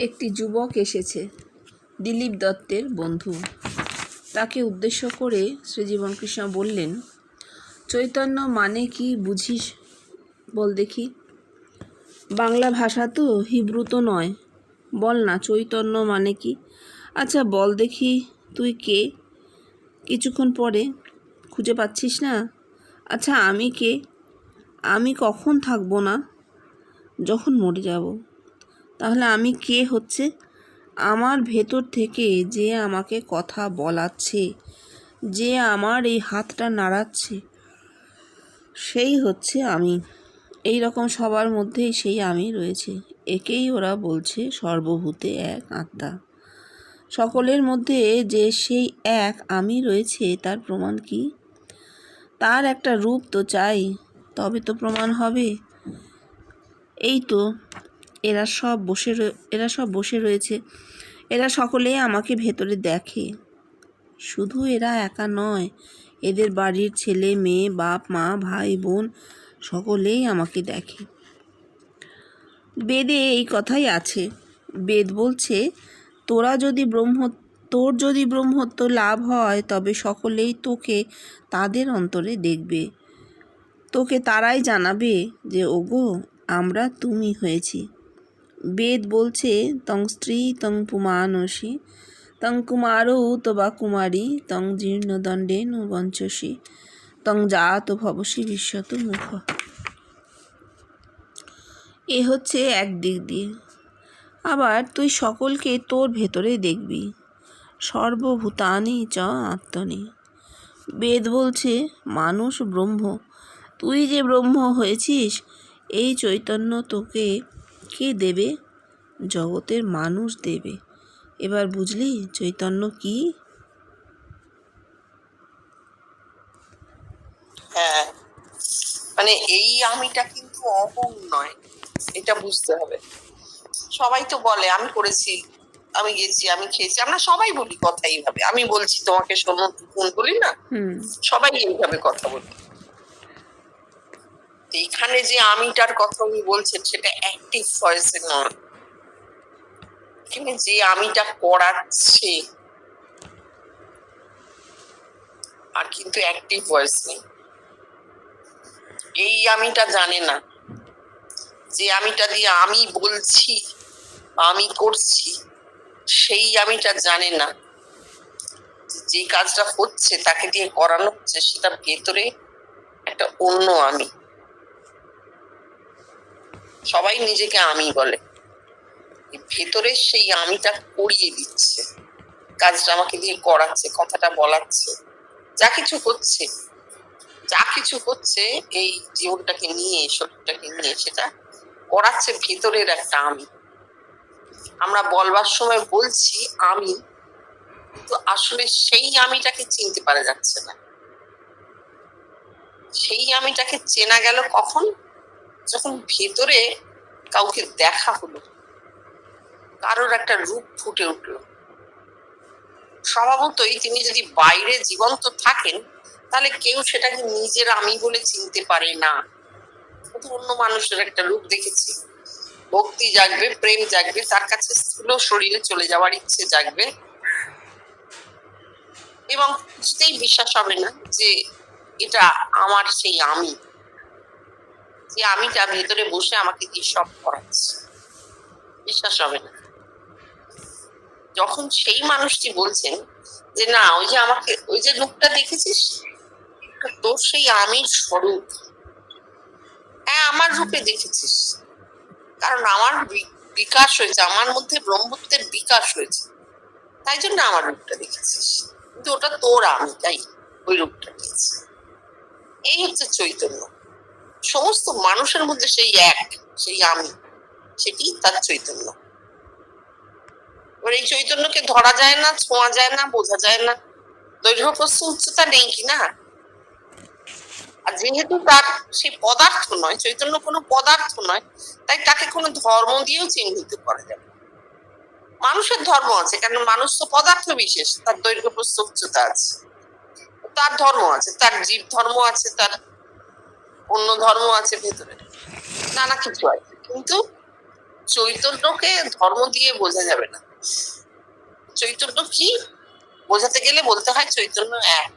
একটি যুবক এসেছে, দিলীপ দত্তের বন্ধু। তাকে উদ্দেশ্য করে শ্রীজীবনকৃষ্ণ বললেন, চৈতন্য মানে কি বুঝিস বল দেখি। বাংলা ভাষা তো, হিব্রু তো নয়। বল না, চৈতন্য মানে কি? আচ্ছা বল দেখি, তুই কে? কিছুক্ষণ পরে খুঁজে পাচ্ছিস না? আচ্ছা আমি কে? আমি কখন থাকবো না? যখন মরে যাব। তাহলে আমি কে হচ্ছে? আমার ভেতর থেকে যে আমাকে কথা বলাচ্ছে, যে আমার এই হাতটা নাড়াচ্ছে, সেই হচ্ছে আমি। এই রকম সবার মধ্যেই সেই আমি রয়েছে। একেই ওরা বলছে সর্বভূতে এক আত্মা। সকলের মধ্যে যে সেই এক আমি রয়েছে, তার প্রমাণ কি? তার একটা রূপ তো চাই, তবে তো প্রমাণ হবে। এই তো এরা সব বসে রয়েছে। এরা সকলেই আমাকে ভেতরে দেখে। শুধু এরা একা নয়, এদের বাড়ির ছেলে মেয়ে, বাপ মা, ভাই বোন সকলেই আমাকে দেখে। বেদে এই কথাই আছে। বেদ বলছে, তোর যদি ব্রহ্মত্ব লাভ হয়, তবে সকলেই তোকে তাদের অন্তরে দেখবে। তোকে তারাই জানাবে যে ওগো, আমরা তুমি হয়েছি। বেদ বলছে, তং স্ত্রী তং পুমানসি তং কুমারৌ তবা কুমারী তং জীর্ণদণ্ডে নু বঞ্চসি তং জাত ভবসি বিশ্বত মুখ। এ হচ্ছে এক দিক দিয়ে। আবার তুই সকলকে তোর ভেতরে দেখবি। সর্বভূতানি চ আত্মনি। বেদ বলছে, মানুষ ব্রহ্ম। তুই যে ব্রহ্ম হয়েছিস, এই চৈতন্য তোকে কে দেবে? জগতের মানুষ দেবে। এবার বুঝলি চৈতন্য কি? হ্যাঁ, মানে এই আমিটা কিন্তু অহং নয়, এটা বুঝতে হবে। সবাই তো বলে আমি করেছি, আমি গেছি, আমি খেয়েছি, আমরা সবাই বলি কথা এইভাবে। আমি বলছি তোমাকে শোনো, ফোন বলি না, সবাই এইভাবে কথা বলি। এখানে যে আমিটার কথা উনি বলছেন, সেটা অ্যাক্টিভ ভয়েসে নয়। এখানে যে আমিটা করাচ্ছে, আর কিন্তু অ্যাক্টিভ ভয়েস নেই। এই আমিটা জানে না, যে আমিটা দিয়ে আমি বলছি, আমি করছি, সেই আমিটা জানে না যে কাজটা হচ্ছে, তাকে দিয়ে করানো হচ্ছে, সেটা ভেতরে একটা অন্য আমি। সবাই নিজেকে আমি বলে, ভেতরে সেই আমিটা করিয়ে দিচ্ছে, কাজটা আমাকে দিয়ে করাচ্ছে, কথাটা বলাচ্ছে, যা কিছু হচ্ছে এই জীবনটাকে নিয়ে, শরীরটাকে নিয়ে, সেটা করাচ্ছে ভেতরের একটা আমি। আমরা বলবার সময় বলছি আমি, তো আসলে সেই আমিটাকে চিনতে পারা যাচ্ছে না। সেই আমিটাকে চেনা গেল কখন? যখন ভেতরে কাউকে দেখা হলো, কারোর একটা রূপ ফুটে উঠলো। স্বভাবতই তিনি যদি বাইরে জীবন্ত থাকেন, তাহলে কেউ সেটাকে নিজের আমি বলে চিনতে পারে না। অন্য মানুষের একটা রূপ দেখেছি, ভক্তি জাগবে, প্রেম জাগবে, তার কাছে স্থূল শরীরে চলে যাওয়ার ইচ্ছে জাগবে, এবং কিছুতেই বিশ্বাস হবে না যে এটা আমার সেই আমি, যে আমিটা ভেতরে বসে আমাকে দিয়ে সব করাচ্ছে। বিশ্বাস হবে না। যখন সেই মানুষটি বলছেন যে না, ওই যে আমাকে, ওই যে লোকটা দেখেছিস, তোর সেই আমির স্বরূপ। হ্যাঁ, আমার রূপে দেখেছিস, কারণ আমার বিকাশ হয়েছে, আমার মধ্যে ব্রহ্মত্বের বিকাশ হয়েছে, তাই জন্য আমার রূপটা দেখেছিস। কিন্তু ওটা তোর আমি, তাই ওই রূপটা দেখেছি। এই হচ্ছে চৈতন্য। সমস্ত মানুষের মধ্যে সেই এক, সেই আমি, সেটি তার চৈতন্য। এবার এই চৈতন্যকে ধরা যায় না, ছোঁয়া যায় না, বোঝা যায় না। দৈর্ঘ্য প্রস্থ উচ্চতা নেই কিনা। আর যেহেতু তার সেই পদার্থ নয়, চৈতন্য কোনো পদার্থ নয়, তাই তাকে কোনো ধর্ম দিয়েও চিহ্নিত করা যাবে। মানুষের ধর্ম আছে, কারণ মানুষ তো পদার্থ বিশেষ, তার দৈর্ঘ্য প্রস্থ উচ্চতা আছে, তার ধর্ম আছে, তার জীব ধর্ম আছে, তার অন্য ধর্ম আছে ভেতরে, নানা কিছু আছে। কিন্তু চৈতন্যকে ধর্ম দিয়ে বোঝা যাবে না। চৈতন্য কি বোঝাতে গেলে বলতে হয় চৈতন্য এক,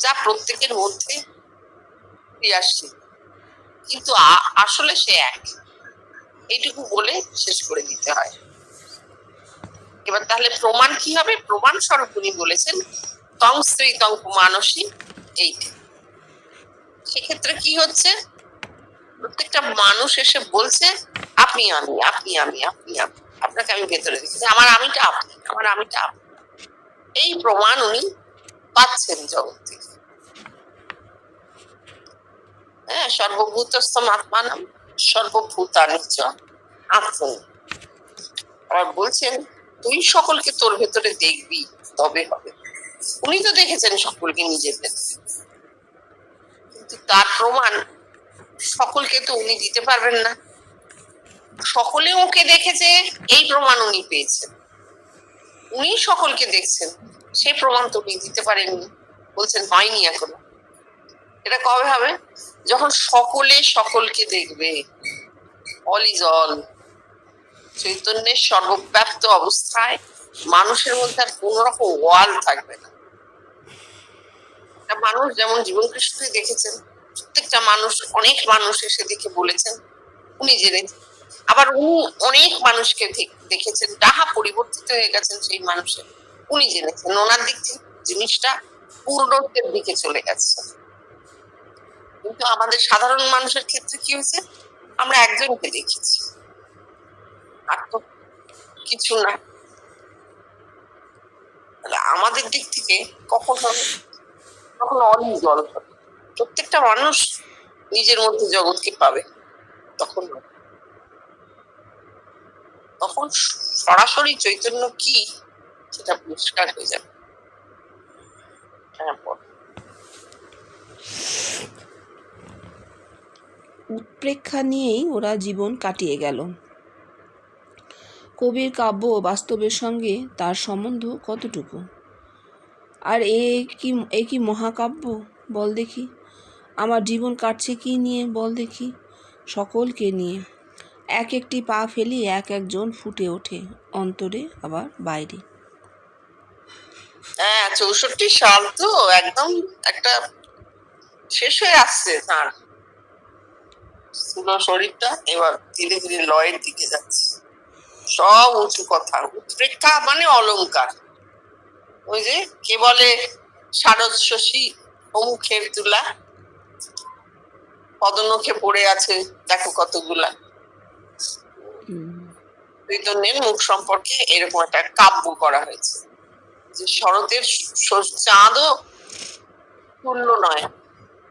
যা প্রত্যেকের মধ্যে ক্রিয়াশীল, কিন্তু আসলে সে এক, এইটুকু বলে শেষ করে দিতে হয়। এবার তাহলে প্রমাণ কি হবে? প্রমাণ স্বরূপ উনি বলেছেন তং স্ত্রী তং মানসী, এইটা। সেক্ষেত্রে কি হচ্ছে? প্রত্যেকটা মানুষ এসে বলছে আপনি আমি, আপনি আমি, আপনি আমি, আপনাকে আমি ভেতরে দেখেছি, আমার আমিটা আপনি, আমার আমিটা আপনি। এই প্রমাণ উনি পাচ্ছেন জগৎ থেকে। হ্যাঁ, সর্বভূতস্থম আত্মানাম সর্বভূতানি চ আত্মনি। আবার বলছেন তুই সকলকে তোর ভেতরে দেখবি, তবে হবে। উনি তো দেখেছেন সকলকে নিজের ভেতরে, কিন্তু তার প্রমাণ সকলকে তো উনি দিতে পারবেন না। সকলে ওকে দেখেছে, এই প্রমাণ উনি পেয়েছেন। উনি সকলকে দেখছেন, সেই প্রমাণ তো উনি দিতে পারেননি, বলছেন হয়নি এখনো। এটা কবে হবে? যখন সকলে সকলকে দেখবে। All is all. চৈতন্যের সর্বব্যাপ্ত অবস্থায় মানুষের মধ্যে আর কোন রকম ওয়াল থাকবে না। মানুষ যেমন জীবন কৃষ্ণকে দেখেছেন, প্রত্যেকটা মানুষ, অনেক মানুষ এসে দেখে বলেছেন উনি জেনেছেন। আবার উনি অনেক মানুষকে দেখেছেন, যাহা পরিবর্তিত হয়ে গেছেন সেই মানুষের উনি জেনেছেন। ওনার দিক থেকে জিনিসটা পূর্ণত্বের দিকে চলে গেছে। কিন্তু আমাদের সাধারণ মানুষের ক্ষেত্রে কি হয়েছে? আমরা একজনকে দেখেছি, আর তো কিছু না। আমাদের দিক থেকে কখন হবে? তখন অলি জল হবে, প্রত্যেকটা মানুষ নিজের মধ্যে জগৎকে পাবে। তখন তখন সরাসরি চৈতন্য কি সেটা পরিষ্কার হয়ে যাবে। উৎপ্রেক্ষা নিয়েই ওরা জীবন কাটিয়ে গেল। কবির কাব্য ও বাস্তবের সঙ্গে তার সম্বন্ধ কতটুকু? আর এ কি মহাকাব্য বল দেখি? আমার জীবন কাটছে কি নিয়ে বল দেখি? সকলকে নিয়ে। এক একটি পা ফেলি এক একজন ফুটে ওঠে, অন্তরে আবার বাইরে। হ্যাঁ, 64 সাল তো একদম একটা শেষ হয়ে আসছে তার স্থূল শরীরটা, এবার ধীরে ধীরে লয়ের দিকে যাচ্ছে। সব উঁচু কথা। উৎপ্রেক্ষা মানে অলংকার। ওই যে কে বলে শারদ শশী অমুখের তুলা, পদনখে পড়ে আছে দেখো কতগুলা। চৈতন্যের মুখ সম্পর্কে এরকম একটা কাব্য করা হয়েছে যে শরতের চাঁদও তুল্য নয়,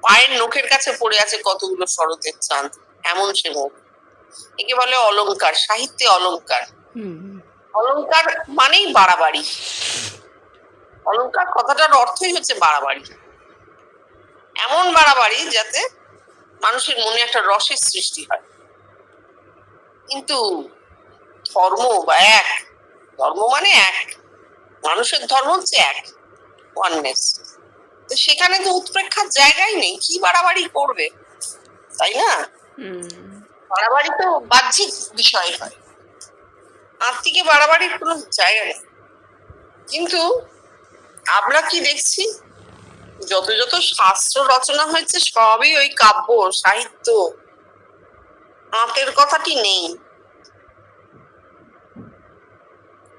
পায়ের নখের কাছে পড়ে আছে কতগুলো শরতের চাঁদ, এমন সে মুখ। একে বলে অলংকার, সাহিত্যে অলংকার। অলংকার মানেই বাড়াবাড়ি। অলংকার কথাটার অর্থই হচ্ছে বাড়াবাড়ি, এমন বাড়াবাড়ি যাতে মানুষের মনে একটা রসের সৃষ্টি হয়। কিন্তু ধর্ম বা এক, ধর্ম মানে এক, মানুষের ধর্ম হচ্ছে এক, ওয়াননেস। তো সেখানে তো উৎপ্রেক্ষার জায়গাই নেই, কি বাড়াবাড়ি করবে, তাই না? বাড়াবাড়ি তো বাহ্যিক বিষয় হয়, আত্মিকে বাড়াবাড়ির কোনো জায়গা নেই। কিন্তু আমরা কি দেখছি? যত যত শাস্ত্র রচনা হয়েছে সবই ওই কাব্য সাহিত্য, আঁতের কথাটি নেই।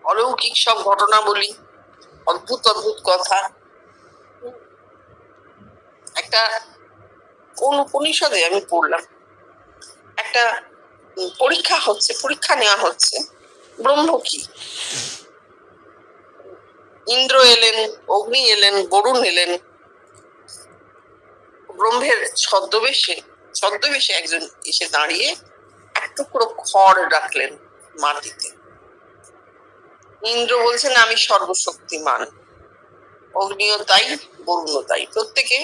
অলৌকিক সব ঘটনা বলি, অদ্ভুত অদ্ভুত কথা। একটা কোন উপনিষদে আমি পড়লাম, একটা পরীক্ষা নেওয়া হচ্ছে ব্রহ্ম কি। ইন্দ্র এলেন, অগ্নি এলেন, বরুণ এলেন, ব্রহ্মের ছদ্মবেশে একজন এসে দাঁড়িয়ে এক টুকরো খড় রাখলেন মাটিতে। ইন্দ্র বলছেন আমি সর্বশক্তিমান, অগ্নিও তাই, বরুণও তাই, প্রত্যেকে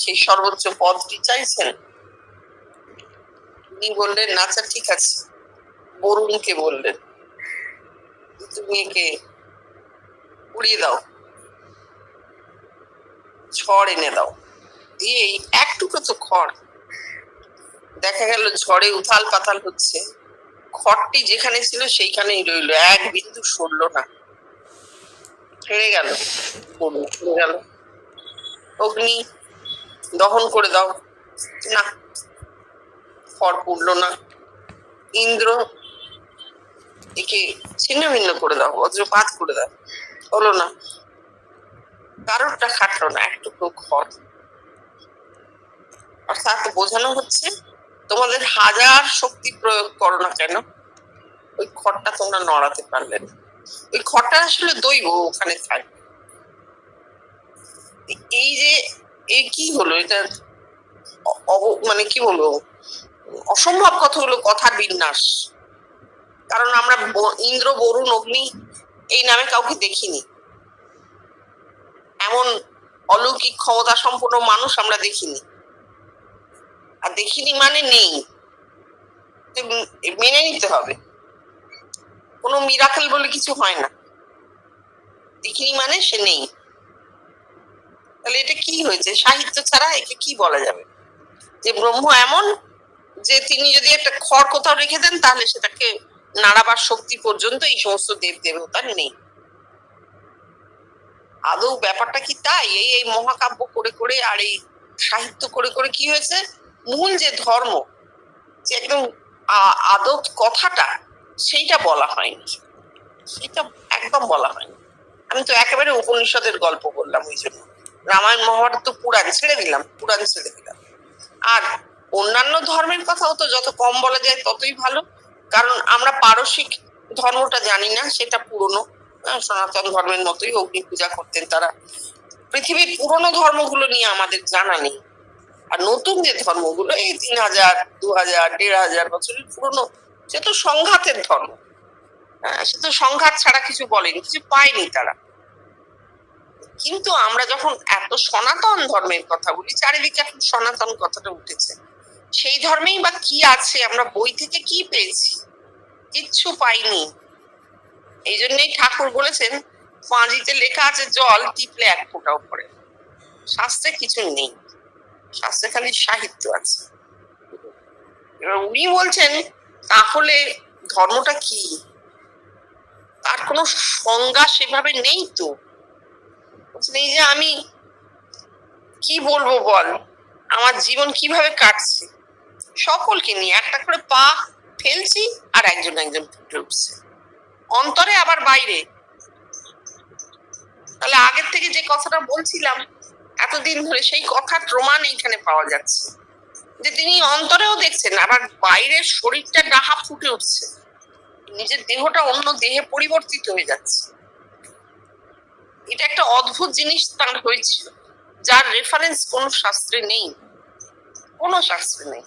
সেই সর্বোচ্চ পদটি চাইছেন। তিনি বললেন আচ্ছা ঠিক আছে, বরুণকে বললেন তুমি একে উড়িয়ে দাও, ঝড় এনে দাও। দিয়ে এক টুকরো তো খড়, দেখা গেল ঝড়ে উথাল পাতাল হচ্ছে, খড়টি যেখানে ছিল সেইখানেই রইল, এক বিন্দু সরলো না, ছেড়ে গেল, পড়ে গেল। অগ্নি দহন করে দাও, না, খড় পুড়লো না। ইন্দ্র একে ছিন্ন ভিন্ন করে দাও, বজ্রপাত করে দাও, হলো না, কারোরটা খাটলো না একটুকু খড়। অর্থাৎ বোঝানো হচ্ছে তোমাদের হাজার শক্তি প্রয়োগ করো না কেন, ওই খড়টা তোমরা নড়াতে পারলে না। ওই খড়টা আসলে দৈব, ওখানে থাকবে। এই যে এই কি হলো, এটা মানে কি বলবো, অসম্ভব কথা হলো, কথার বিন্যাস। কারণ আমরা ইন্দ্র, বরুণ, অগ্নি এই নামে কাউকে দেখিনি, এমন অলৌকিক ক্ষমতা সম্পন্ন মানুষ আমরা দেখিনি। আর দেখিনি মানে নেই, মেনে নিতে হবে, কোনো মিরাকেল বলে কিছু হয় না। দেখিনি মানে সে নেই। তাহলে এটা কি হয়েছে? সাহিত্য ছাড়া একে কি বলা যাবে? যে ব্রহ্ম এমন যে তিনি যদি একটা খড় কোথাও রেখে দেন তাহলে সেটাকে নাড়াবার শক্তি পর্যন্ত এই সমস্ত দেব দেবতার নেই। আদৌ ব্যাপারটা কি তাই? এই মহাকাব্য করে করে আর এই সাহিত্য করে করে কি হয়েছে, মূল যে ধর্ম, যে একদম আদৌ কথাটা, সেইটা বলা হয়নি, সেটা একদম বলা হয়নি। আমি তো একেবারে উপনিষদের গল্প বললাম, ওই জন্য রামায়ণ মহাভারত তো পুরাণ ছেড়ে দিলাম, পুরাণ ছেড়ে দিলাম। আর অন্যান্য ধর্মের কথাও তো যত কম বলা যায় ততই ভালো, কারণ আমরা পারসিক ধর্মটা জানি না, সেটা পুরনো, সনাতন ধর্মের মতোই অগ্নি পূজা করতেন তারা। পৃথিবীর পুরনো ধর্মগুলো নিয়ে আমাদের জানা নেই। আর নতুন যে ধর্মগুলো এই 3000, 2000, 1500 বছরের পুরনো, সে তো সংঘাতের ধর্ম। সে তো সংঘাত ছাড়া কিছু বলেনি, কিছু পায়নি তারা। কিন্তু আমরা যখন এত সনাতন ধর্মের কথা বলি, চারিদিকে এখন সনাতন কথাটা উঠেছে, সেই ধর্মেই বা কি আছে? আমরা বই থেকে কি পেয়েছি? কিচ্ছু পাইনি। এই জন্যই ঠাকুর বলেছেন, পাঁজিতে লেখা আছে জল, টিপলে এক ফোঁটাও পড়ে। শাস্ত্রে কিছু নেই, শাস্ত্রে খালি সাহিত্য আছে। এবার উনি বলছেন তাহলে ধর্মটা কি? তার কোনো সংজ্ঞা সেভাবে নেই তো। এই যে আমি কি বলবো বল, আমার জীবন কিভাবে কাটছে, সকলকে নিয়ে একটা করে পা ফেলছি আর একজন একজন ফুটে উঠছে, অন্তরে আবার বাইরে। তাহলে আগের থেকে যে কথাটা বলছিলাম এতদিন ধরে, সেই কথার প্রমাণ এইখানে পাওয়া যাচ্ছে, যে তিনি অন্তরেও দেখছেন, আবার বাইরের শরীরটা ডাহা ফুটে উঠছে, নিজের দেহটা অন্য দেহে পরিবর্তিত হয়ে যাচ্ছে। এটা একটা অদ্ভুত জিনিস তার হয়েছিল, যার রেফারেন্স কোনো শাস্ত্রে নেই, কোনো শাস্ত্রে নেই।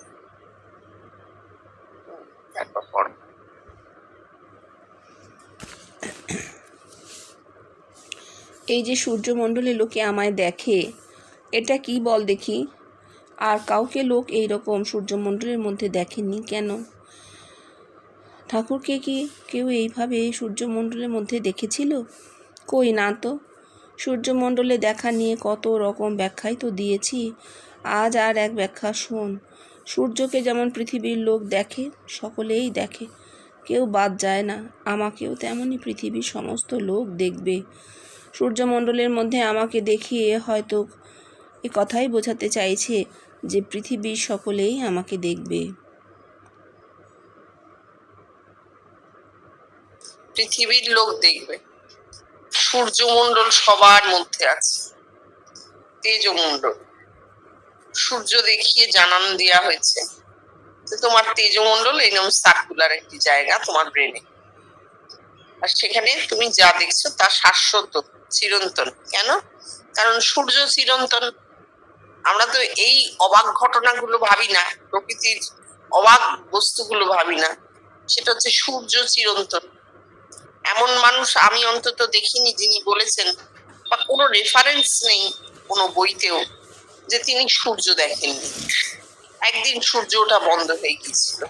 এই যে সূর্যমণ্ডলে লোকে আমায় দেখে, এটা কি বল দেখি? আর কাউকে লোক এইরকম সূর্যমণ্ডলের মধ্যে দেখেনি কেন? ঠাকুরকে কি কেউ এইভাবে সূর্যমণ্ডলের মধ্যে দেখেছিল? কই না তো। সূর্যমণ্ডলে দেখা নিয়ে কত রকম ব্যাখ্যাই তো দিয়েছি, আজ আর এক ব্যাখ্যা শোন। সূর্যকে যেমন পৃথিবীর লোক দেখে, সকলেই দেখে, কেউ বাদ যায় না। আমাকেও তেমনই পৃথিবীর সমস্ত লোক দেখবে। সূর্যমণ্ডলের মধ্যে আমাকে দেখিয়ে হয়তো এ কথাই বোঝাতে চাইছে যে পৃথিবীর সকলেই আমাকে দেখবে। পৃথিবীর লোক দেখবে, সূর্যমণ্ডল সবার মধ্যে আছে, তেজমণ্ডল। সূর্য দেখিয়ে জানান দেওয়া হয়েছে যে তোমার তেজমণ্ডল এরকম সার্কুলার একটি জায়গা তোমার ব্রেনে, আর সেখানে তুমি যা দেখছো তা শাশ্বত, চিরন্তন। কেন? কারণ সূর্য চিরন্তন। আমরা তো এই অবাক ঘটনাগুলো ভাবি না, প্রকৃতির অবাক বস্তুগুলো ভাবি না, সেটা হচ্ছে সূর্য চিরন্তন। এমন মানুষ আমি অন্তত দেখিনি যিনি বলেছেন, বা কোনো রেফারেন্স নেই কোনো বইতেও, যে তিনি সূর্য দেখেননি। একদিন সূর্য ওঠা বন্ধ হয়ে গিয়েছিল,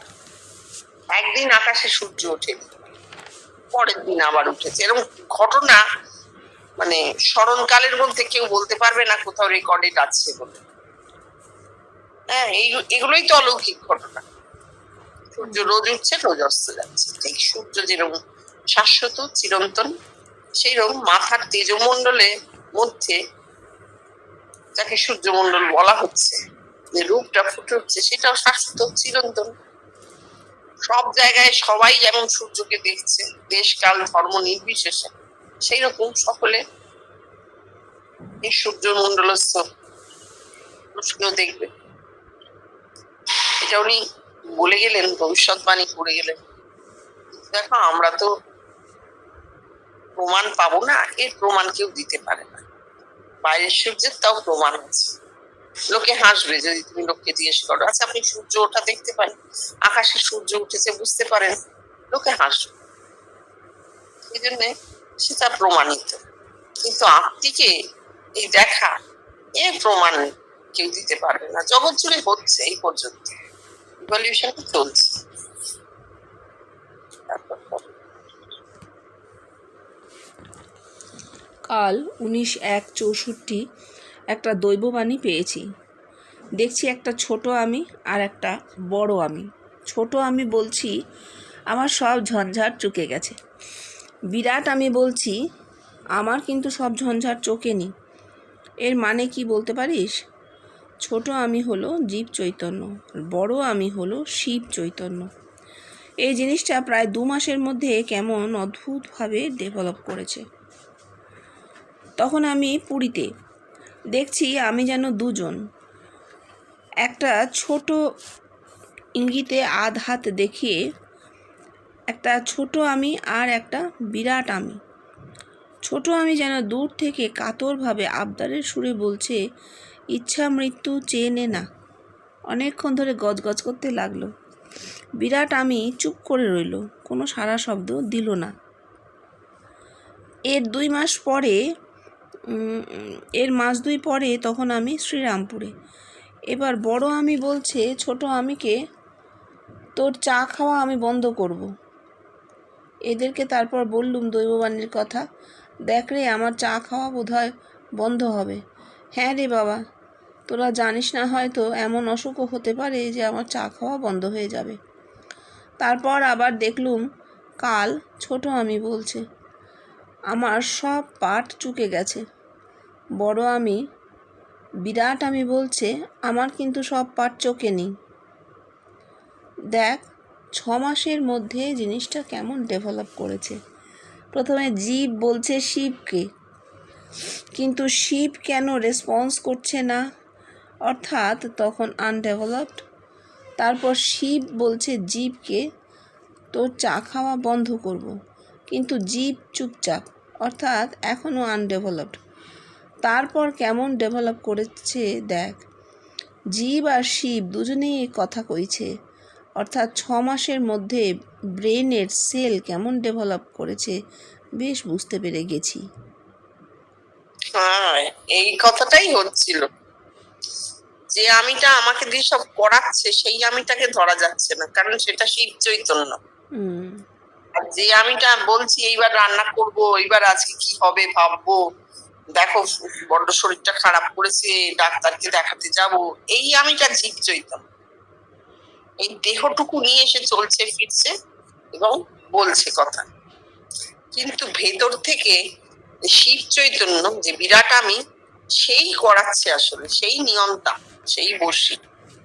একদিন আকাশে সূর্য ওঠেনি, পরের দিন আবার উঠেছে। এরকম ঘটনা মানে স্মরণকালের মধ্যে কেউ বলতে পারবে না কোথাও রেকর্ডেড আছে বলে। হ্যাঁ, এগুলোই তো অলৌকিক ঘটনা। সূর্য রোজ উঠছে রোজ অস্ত যাচ্ছে, ঠিক সূর্য যেরকম শাশ্বত চিরন্তন, সেই রকম মাথার তেজমণ্ডলের মধ্যে যাকে সূর্যমণ্ডল বলা হচ্ছে, যে রূপটা ফুটে উঠছে সেটাও শাশ্বত চিরন্তন। সব জায়গায় সবাই যেমন সূর্যকে দেখছে, দেশ কাল ধর্ম নির্বিশেষে, সেই রকম সকলে এই সূর্যমণ্ডলস্থ পুরুষকেও দেখবে। এটা উনি বলে গেলেন, ভবিষ্যৎবাণী করে গেলেন। দেখো আমরা তো প্রমাণ পাবো না, এর প্রমাণ কেউ দিতে পারে না। বাইরের সূর্যের তাও প্রমাণ আছে, লোকে হাসবে যদি তুমি লোককে জিজ্ঞেস করো, আচ্ছা আপনি সূর্য ওঠা দেখতে পান, আকাশে সূর্য উঠেছে বুঝতে পারেন, লোকে হাসবে। এই জন্য সেটা প্রমাণিত, কিন্তু আত্মিকে এই দেখা এর প্রমাণ কেউ দিতে পারবে না। জগৎ জুড়ে হচ্ছে এই পর্যন্ত, ইভলিউশন চলছে। কাল 19/1/64 একটা দৈববাণী পেয়েছি। দেখছি একটা ছোট আমি আর একটা বড় আমি। ছোট আমি বলছি আমার সব ঝঞ্ঝাট চুকে গেছে। বিরাট আমি বলছি আমার কিন্তু সব ঝঞ্ঝাট চোখেনি। এর মানে কি বলতে পারিস? ছোট আমি হলো জীব চৈতন্য, আর বড় আমি হলো শিব চৈতন্য। এই জিনিসটা প্রায় 2 মাসের মধ্যে কেমন অদ্ভুতভাবে ডেভেলপ করেছে। তখন আমি পুরীতে দেখছি আমি যেন দুজন, একটা ছোট ইঙ্গিতে আধ হাত দেখিয়ে একটা ছোট আমি আর একটা বিরাট আমি। ছোট আমি যেন দূর থেকে কাতরভাবে আবদারের সুরে বলছে, ইচ্ছা মৃত্যু চেয়ে নে না। অনেকক্ষণ ধরে গজগজ করতে লাগলো। বিরাট আমি চুপ করে রইল, কোনো সাড়া শব্দ দিল না। এর 2 মাস পরে মাস 2 পরে তখন আমি শ্রীরামপুরে। এবার বড় আমি বলছে ছোট আমিকে, তোর চা খাওয়া আমি বন্ধ করব। এদেরকে তারপর বললুম দৈববাণীর কথা। দেখ রে, আমার চা খাওয়া বোধহয় বন্ধ হবে। হ্যাঁ রে বাবা, তোরা জানিস না হয়তো, এমন অসুখও হতে পারে যে আমার চা খাওয়া বন্ধ হয়ে যাবে। তারপর আবার দেখলুম কাল ছোট আমি বলছে আমার সব পাট চুকে গেছে। বড় আমি বিরাট আমি বলছে আমার কিন্তু সব পাট চোখেনি। দেখ 6 মাসের মধ্যে জিনিসটা কেমন ডেভেলপ করেছে। প্রথমে জীব বলছে শিবকে, কিন্তু শিব কেন রেসপন্স করছে না, অর্থাৎ তখন আনডেভেলপড। তারপর শিব বলছে জীবকে, তোর চা খাওয়া বন্ধ করব, কিন্তু জীব চুপচাপ, অর্থাৎ এখনও আনডেভেলপড। তারপর কেমন ডেভেলপ করেছে দেখ, জীব আর শিব দুজনেই কথা কইছে, অর্থাৎ 6 মাসের মধ্যে ব্রেনের সেল কেমন ডেভেলপ করেছে বেশ বুঝতে পেরে গেছি। হ্যাঁ, এই কথাটাই হচ্ছিল, যে আমিটা আমাকে দিয়ে সব করাচ্ছে সেই আমিটাকে ধরা যাচ্ছে না, কারণ সেটা শিব চৈতন্য। আর যে আমিটা বলছি এইবার রান্না করব, এইবার আজকে কি হবে ভাববো, দেখো বড্ড শরীরটা খারাপ করেছে, ডাক্তারকে দেখাতে যাব, এই আমিটা জীব চৈতন্য। এই দেহটুকু নিয়ে এসে চলছে ফিরছে এবং বলছে কথা, কিন্তু ভেতর থেকে শিব চৈতন্য যে বিরাট আমি, সেই করাচ্ছে আসলে, সেই নিয়মটা, সেই বসি,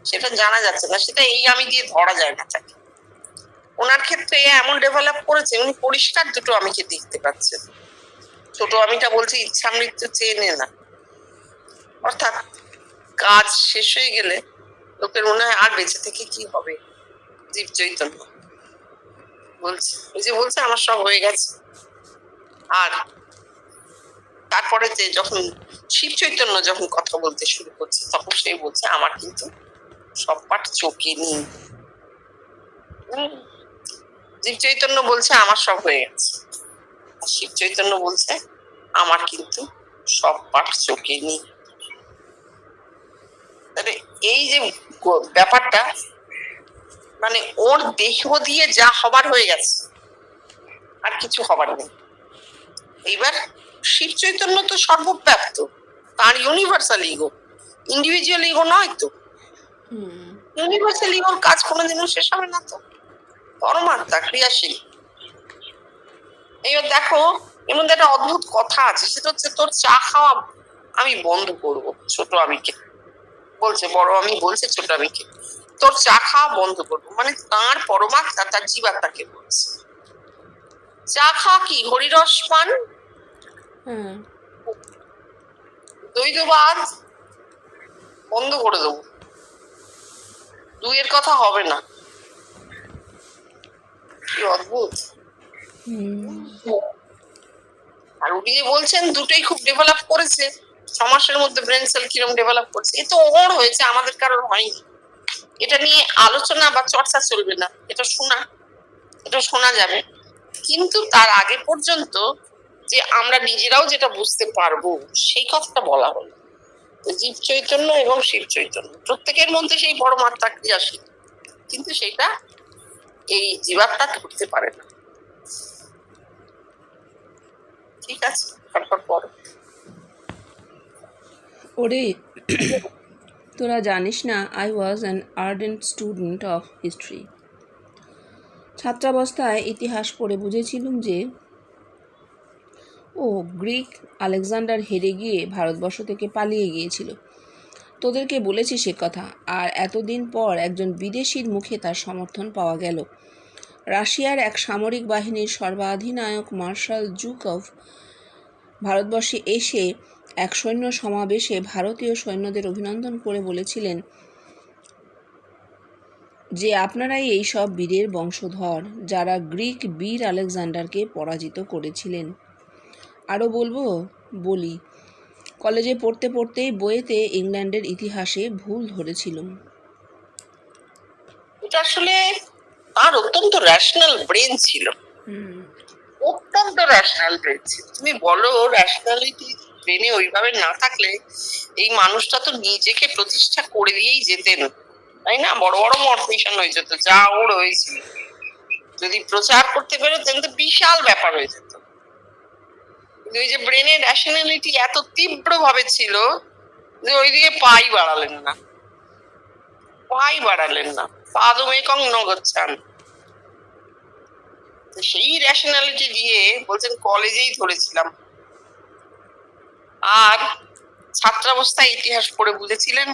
সেটা জানা যাচ্ছে না, সেটা এই আমি দিয়ে ধরা যায় না তাকে। ওনার ক্ষেত্রে এমন ডেভেলপ করেছে, উনি পরিষ্কার দুটো আমিকে দেখতে পাচ্ছেন। ছোট আমিটা বলছে ইচ্ছা মৃত্যু চেয়ে নে না, অর্থাৎ কাজ শেষ হয়ে গেলে লোকের মনে হয় আর বেঁচে থেকে কি হবে। জীব চৈতন্য বলছে, ওই যে বলছে আমার সব হয়ে গেছে। আর তারপরে যে যখন শিব চৈতন্য যখন কথা বলতে শুরু করছে, তখন সেই বলছে আমার কিন্তু সব পাঠ চোখে নেই। জীব চৈতন্য বলছে আমার সব হয়ে গেছে, আর শিব চৈতন্য বলছে আমার কিন্তু সব পাঠ চোখে নেই। তাহলে এই যে ব্যাপারটা, মানে ওর দেহ দিয়ে যা হবার হয়ে গেছে, আর কিছু হবার নেই। এইবার শিব চৈতন্য তো সর্বব্যাপ্ত, তার ইউনিভার্সাল ইগো, ইন্ডিভিজুয়াল ইগো নয় তো। ইউনিভার্সাল ইগোর কাজ কোনোদিনও শেষ হবে না তো। পরমাত্মা ক্রিয়াশীল। এইবার দেখো, এর মধ্যে একটা অদ্ভুত কথা আছে, সেটা হচ্ছে তোর চা খাওয়া আমি বন্ধ করব। ছোট আমিকে বলছে, বড় আমি বলছে ছোট আমিকে, তোর চা খাওয়া বন্ধ করবো। মানে তার পরমাত্মা তার জীবাত্মাকে বলছে চা খাওয়া কি হরিরস পান, হ্যাঁ, দ্বৈতবাদ বন্ধ করে দেবো, দুইয়ের কথা হবে না। কি অদ্ভুত। আর উনি যে বলছেন দুটোই খুব ডেভেলপ করেছে, 6 মাসের মধ্যে ব্রেন সেল কিরম ডেভেলপ করছে, এ তো ওর হয়েছে, আমাদের কারোর হয়নি। এটা নিয়ে আলোচনা বা চর্চা চলবে না, এটা শোনা যাবে, কিন্তু তার আগে পর্যন্ত যে আমরা নিজেরাও যেটা বুঝতে পারবো সেই কথাটা বলা হলো। জীব চৈতন্য এবং শিব চৈতন্য প্রত্যেকের মধ্যে সেই পরমাত্মা ক্রিয়াশীল, কিন্তু সেটা এই জীবাত্মা ধরতে পারে না। ঠিক আছে, তারপর পড়ো। ওরে, তোরা জানিস না, I was an ardent student of history. ছাত্রাবস্থায় ইতিহাস পড়ে বুঝেছিলুম যে গ্রিক আলেকজান্ডার হেরে গিয়ে ভারতবর্ষ থেকে পালিয়ে গিয়েছিল। তোদেরকে বলেছি সে কথা, আর এতদিন পর একজন বিদেশির মুখে তার সমর্থন পাওয়া গেল। রাশিয়ার এক সামরিক বাহিনীর সর্বাধিনায়ক মার্শাল জুকভ ভারতবর্ষে এসে এক সৈন্য সমাবেশে ভারতীয় সৈন্যদের অভিনন্দন করে বলেছিলেন যে আপনারাই এই সব বীরের বংশধর যারা গ্রিক বীর আলেকজান্ডারকে পরাজিত করেছিলেন। আরও বলি, কলেজে পড়তে পড়তেই বইয়েতে ইংল্যান্ডের ইতিহাসে ভুল ধরেছিলাম। এটা আসলে তার অত্যন্ত রেশনাল ব্রেন ছিল, অত্যন্ত রেশনাল ব্রেন ছিল। তুমি বলো, রেশনালিটি ব্রেনে ওইভাবে না থাকলে এই মানুষটা তো নিজেকে প্রতিষ্ঠা করে দিয়েই যেতেন, তাই না? বড় বড় মঠ মিশন হয়ে যেত, যা ওর হয়েছিল। যদি প্রচার করতে পেরেতেন তো বিশাল ব্যাপার হয়ে যেত। ওই যে ব্রেনের রেশনালিটি এত তীব্র ভাবে ছিল যে ওইদিকে পাই বাড়ালেন না, পাদমেকং নগচ্ছান। সেই রেশনালিটি দিয়ে বলছেন কলেজেই ধরেছিলাম। আর ছাত্রাবস্থায় ইতিহাস পড়ে বুঝেছিলেন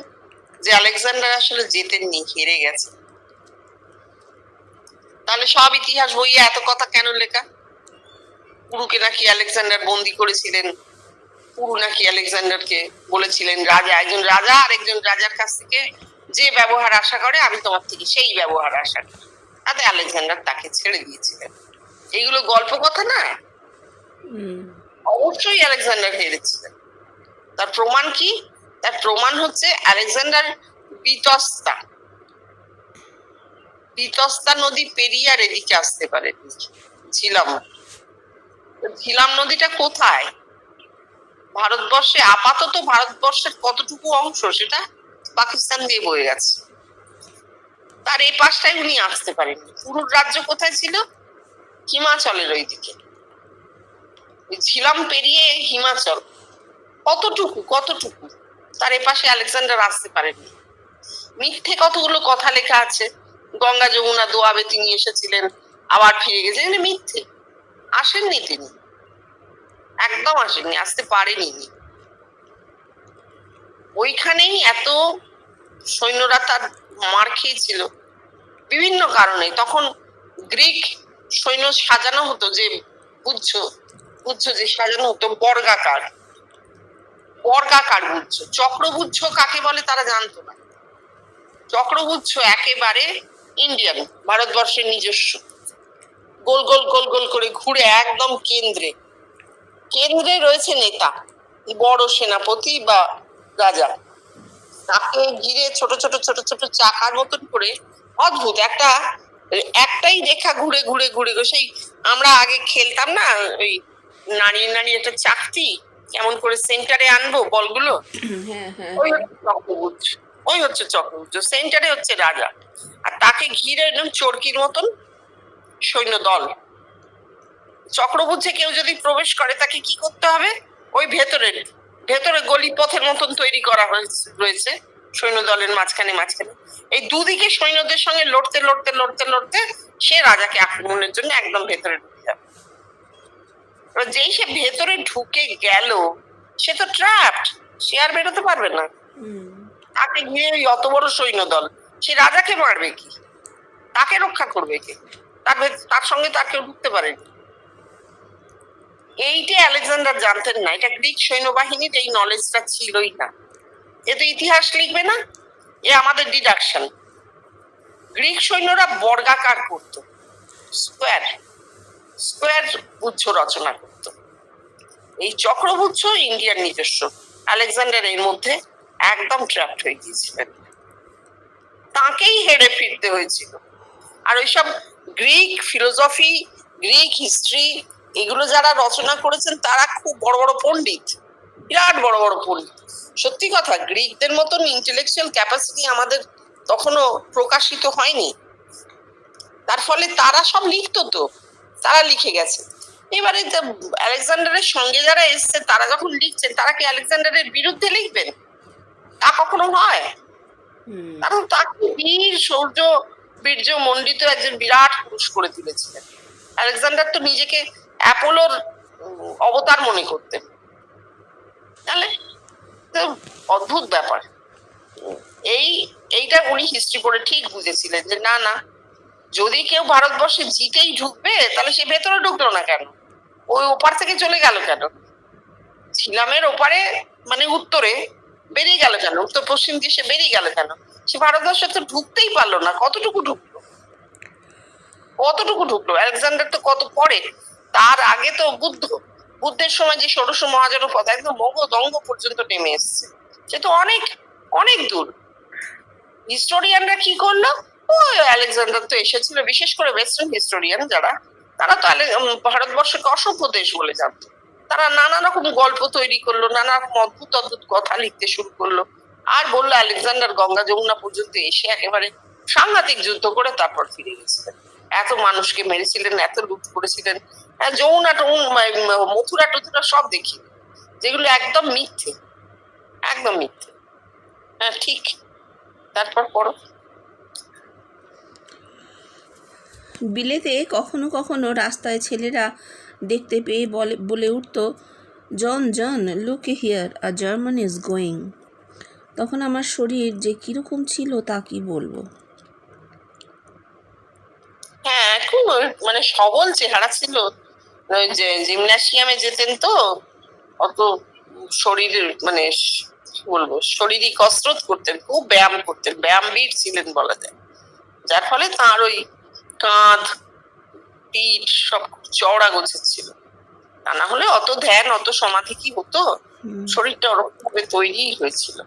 যে আলেকজান্ডার আসলে জেতেননি, হেরে গেছে। তাহলে সব ইতিহাস বইয়ে এত কথা কেন লেখা? পুরুকে নাকি আলেকজান্ডার বন্দি করেছিলেন, পুরু নাকি আলেকজান্ডারকে বলেছিলেন একজন রাজা আর একজন রাজার কাছ থেকে যে ব্যবহার আশা করে আমি তোমার থেকে সেই ব্যবহার আশা করি, তাতে আলেকজান্ডার তাকে ছেড়ে দিয়েছিলেন। এইগুলো গল্প কথা না, অবশ্যই আলেকজান্ডার হেরেছিলেন। তার প্রমাণ কি? তার প্রমাণ হচ্ছে আলেকজান্ডার বিতস্তা নদী পেরিয়ে আর এদিকে আসতে পারে। ঝিলাম নদীটা কোথায়? ভারতবর্ষে, আপাতত ভারতবর্ষের কতটুকু অংশ সেটা পাকিস্তান দিয়ে বয়ে গেছে, তার এই পাশটায় উনি আসতে পারেননি। পুরো রাজ্য কোথায় ছিল? হিমাচলের ওইদিকে। ঝিলাম পেরিয়ে হিমাচল কতটুকু তার এ পাশে আলেকজান্ডার আসতে পারেননি। মিথ্যে কতগুলো কথা লেখা আছে, গঙ্গা যমুনা দোয়াবে তিনি এসেছিলেন আবার ফিরে গেছেন, মিথ্যে। আসেননি তিনি, একদম আসেননি, আসতে পারেনি। ওইখানেই এত সৈন্যরা তার মার খেয়েছিল বিভিন্ন কারণে। তখন গ্রিক সৈন্য সাজানো হতো যে বুঝছো যে সাজানো হতো বর্গাকার বুঝছ। চক্রবুচ্ছ কাকে বলে তারা জানতো না। চক্রবুচ্ছ একেবারে ইন্ডিয়ান, ভারতবর্ষের নিজস্ব, গোল গোল গোল গোল করে ঘুরে একদম কেন্দ্রে রয়েছে নেতা, বড় সেনাপতি বা রাজা, তাকে ঘিরে ছোট ছোট ছোট ছোট চাকার মতন করে অদ্ভুত একটাই রেখা ঘুরে ঘুরে ঘুরে, সেই আমরা আগে খেলতাম না ওই নাড়িয়ে একটা চাকতি কেমন করে সেন্টারে আনবো বলগুলো, ওই হচ্ছে চক্রবুচ্ছ, সেন্টারে হচ্ছে রাজা, আর তাকে ঘিরে একদম চরকির মতন সৈন্য দল। চক্রবুচ্ছে কেউ যদি প্রবেশ করে তাকে কি করতে হবে? ওই ভেতরে গলি পথের মতন তৈরি করা রয়েছে, সৈন্যদলের মাঝখানে মাঝখানে এই দুদিকে সৈন্যদের সঙ্গে লড়তে লড়তে লড়তে লড়তে সে রাজাকে আক্রমণের জন্য একদম ভেতরে ঢুকে যাবে। এবার যেই সে ভেতরে ঢুকে গেল, সে তো ট্র্যাপড, সে আর বেরোতে পারবে না। তাকে ঘিরে ওই অত বড় সৈন্যদল, সে রাজাকে মারবে কি, তাকে রক্ষা করবে কি, তার সঙ্গে তার কেউ ঢুকতে পারেনি। এইটা আলেকজান্ডার জানতেন না, এটা গ্রিক সৈন্যবাহিনীর এই নলেজটা ছিলই না। এ তো ইতিহাস লিখবে না, এ আমাদের ডিডাকশন। গ্রিক সৈন্যরা বর্গাকার করত, স্কোয়ার স্কোয়ার গুচ্ছ রচনা করত। এই চক্রগুচ্ছ ইন্ডিয়ার নিজস্ব, আলেকজান্ডার এর মধ্যে একদম ট্র্যাপড হয়ে গিয়েছিলেন, তাকেই হেরে ফিরতে হয়েছিল। আর ওইসব গ্রিক ফিলোসফি, গ্রিক হিস্ট্রি, এগুলো যারা রচনা করেছেন তারা খুব বড় বড় পণ্ডিত, বিরাট বড় বড় পণ্ডিত। সত্যি কথা, গ্রিকদের মতন ইন্টেলেকচুয়াল ক্যাপাসিটি আমাদের তখনও প্রকাশিত হয়নি। তার ফলে তারা সব লিখতো, তো তারা লিখে গেছে। এবারে আলেকজান্ডারের সঙ্গে যারা এসছে তারা যখন লিখছেন, তারা কি আলেকজান্ডারের বিরুদ্ধে লিখবেন? তা কখনো হয়? কারণ তাকে বীর শৌর্য বীর্য মণ্ডিত একজন বিরাট পুরুষ করে তুলেছিলেন। আলেকজান্ডার তো নিজেকে অ্যাপোলোর অবতার মনে করতেন। তাহলে অদ্ভুত ব্যাপার। এইটা উনি হিস্ট্রি পড়ে ঠিক বুঝেছিলেন যে না না, যদি কেউ ভারতবর্ষে জিতেই ঢুকবে তাহলে সে ভেতরে ঢুকলো না কেন, ওই ওপার থেকে চলে গেল কেন, ঝিলামের ওপারে মানে উত্তরে বেরিয়ে গেল কেন, উত্তর পশ্চিম দিকে বেরিয়ে গেল কেন? সে ভারতবর্ষে তো ঢুকতেই পারলো না। কতটুকু ঢুকলো? আলেকজান্ডার তো কত পরে, তার আগে তো বুদ্ধের সময় যে ষোড়শ মহাজনপদ একদম মগধ পর্যন্ত নেমে এসছে, সে তো অনেক অনেক দূর। হিস্টোরিয়ানরা কি করলো, ও আলেকজান্ডার তো এসেছিল, বিশেষ করে ওয়েস্টার্ন হিস্টোরিয়ান যারা, তারা তো ভারতবর্ষকে অসভ্য দেশ বলে জানতো। তারা নানা রকম গল্প তৈরি করলো, নানা রকম অদ্ভুত অদ্ভুত কথা লিখতে শুরু করলো, আর বললো আলেকজান্ডার গঙ্গা যমুনা পর্যন্ত এসে একেবারে সাংঘাতিক যুদ্ধ করে তারপর ফিরে গেছিলেন, এত মানুষকে মেরেছিলেন, এত লুট করেছিলেন, যমুনা মথুরা টথুরা সব দেখি, যেগুলো একদম মিথ্যে, একদম মিথ্যে। হ্যাঁ ঠিক, তারপর পড়ো। বিলেতে কখনো কখনো রাস্তায় ছেলেরা দেখতে পেয়ে বলে উঠত, John John look here, a German is going. তখন আমার শরীর যে কিরকম ছিল তা কি বলবো। হ্যাঁ, খুব মানে সবল চেহারা ছিল, ওই যে জিমন্যাসিয়ামে যেতেন তো, অত শরীরের মানে কি বলবো, শরীরী কসরত করতেন, খুব ব্যায়াম করতেন, ব্যায়ামবীর ছিলেন বলা যায়, যার ফলে তার ওই কাঁধ পিঠ সব চওড়া গোছের ছিল। তা না হলে অত ধ্যান অত সমাধি কি হতো, শরীরটা ওরকম ভাবে তৈরি হয়েছিল।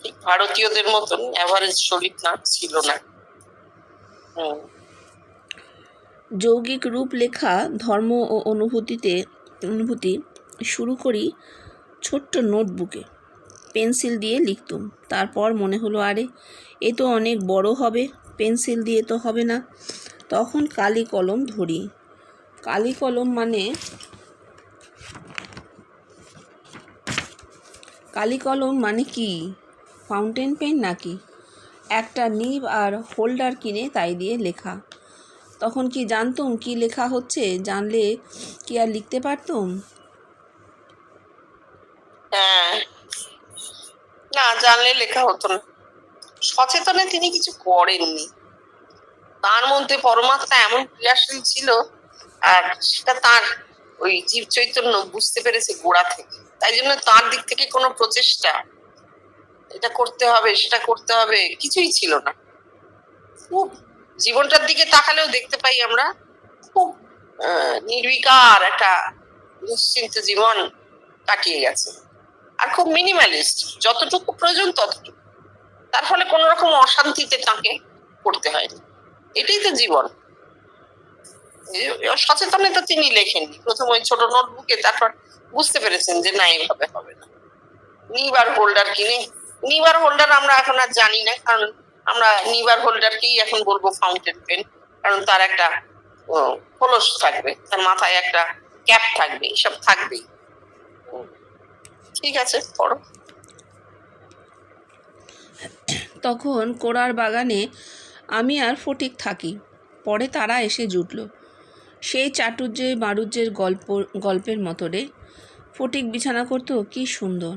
ঠিক ভারতীয়দের মতন এভারেজ শরীর না ছিল না। যৌগিক রূপলেখা ধর্ম ও অনুভূতি শুরু করি ছোট্ট নোটবুকে, পেন্সিল দিয়ে লিখতুম। তারপর মনে হলো আরে এ তো অনেক বড় হবে, পেন্সিল দিয়ে তো হবে না। তখন কালি কলম ধরি। কালি কলম মানে কি, ফাউন্টেন পেন নাকি? একটা নিব আর হোল্ডার কিনে তাই দিয়ে লেখা। তখন কি জানতুম কি লেখা হচ্ছে? জানলে কি আর লিখতে পারতুম? না, জানলে লেখা হতো না। সচেতনে তিনি কিছু করেননি, তার মধ্যে পরমাত্মা এমন ক্রিয়াশীল ছিল, আর সেটা তার ওই জীব চৈতন্য বুঝতে পেরেছে গোড়া থেকে। তাই জন্য তার দিক থেকে কোনো প্রচেষ্টা এটা করতে হবে সেটা করতে হবে কিছুই ছিল না। খুব জীবনটার দিকে তাকালেও দেখতে পাই আমরা খুব নির্বিকার একটা নিশ্চিন্ত জীবন কাটিয়ে গেছে, আর খুব মিনিমালিস্ট, যতটুকু প্রয়োজন ততটুকু। তার ফলে কোন রকম অশান্তিতে তাকে পড়তে হয়নি। এটাই তো জীবন। সচেতনে তো তিনি লেখেননি, প্রথম ওই ছোট নোটবুকে, তারপর বুঝতে পেরেছেন যে না এইভাবে হবে না। নিবার হোল্ডার কিনে, নিবার হোল্ডার আমরা এখন আর জানি না, কারণ আমরা নিবার হোল্ডারকেই এখন বলবো ফাউন্টেন পেন, কারণ তার একটা খোলস থাকবে, তার মাথায় একটা ক্যাপ থাকবে, এসব থাকবেই। ঠিক আছে, পড়ো। তখন কোড়ার বাগানে আমি আর ফটিক থাকি। পরে তারা এসে জুটল। সেই চাটুর্যে মারুজ্যের গল্পের মতো রে। ফটিক বিছানা করতো, কি সুন্দর!